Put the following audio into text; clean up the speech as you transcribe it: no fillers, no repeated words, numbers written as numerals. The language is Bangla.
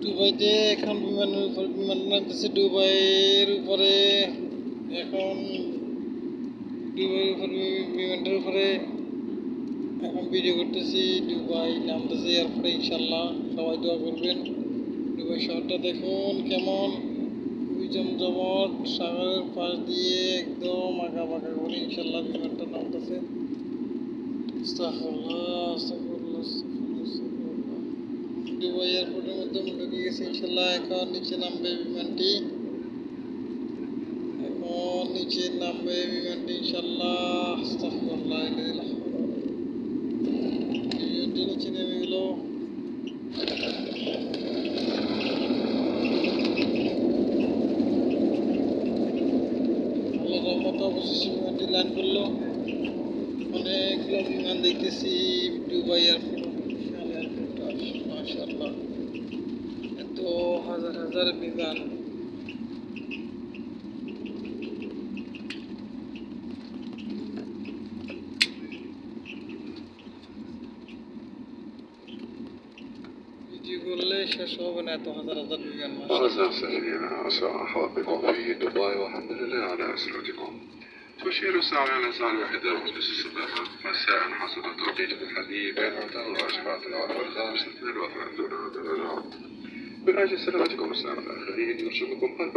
দুবাইতে এখন বিমান নামতেছে দুবাইয়ের উপরে। এখন দুবাইয়ের উপরে বিমানটার উপরে এখন ভিডিও করতেছি। দুবাই নামতেছে এয়ারপোর্টে, ইনশাল্লাহ সবাই দোয়া করবেন। দুবাই শহরটা দেখুন কেমন, খুবই জমজমট, সাগরের পাশ দিয়ে একদম আঁকা বাঁকা করে ইনশাল্লাহ বিমানটা নামতেছে। আস্তাগফিরুল্লাহ, আস্তাগফিরুল্লাহ, আস্তাগফিরুল্লাহ, আস্তাগফিরুল্লাহ। দুবাই এয়ারপোর্টের মধ্যে ঢুকে গেছে ইনশাল্লাহ। এখন নিচে নামবে বিমানটি, এখন নিচে নামবে বিমানটি ইনশাল্লাহ। আস্তাগফিরুল্লাহ, বিমানটি নিচে নেমে গেল। আল্লাহর রহমতে অবশেষে বিমানটি ল্যান্ড করলো। অনেকগুলো বিমান দেখতেছি দুবাই এয়ারপোর্ট, বিশাল এয়ারপোর্টটা, মাশাআল্লাহ, এত হাজার হাজার বিমান। ভিডিও করলে শেষ হবে না, এত হাজার হাজার বিমান। أعزائي المستمعين، أرحب بكم في دبي والحمد لله على أسرتكم. تشير الساعة إلى الساعة 1:06 مساء حسب التوقيت المحلي بين عمان وأشباط الأول 32 درجة. من أجل سلامتكم والسلامة الآخرين يرشدكم قلب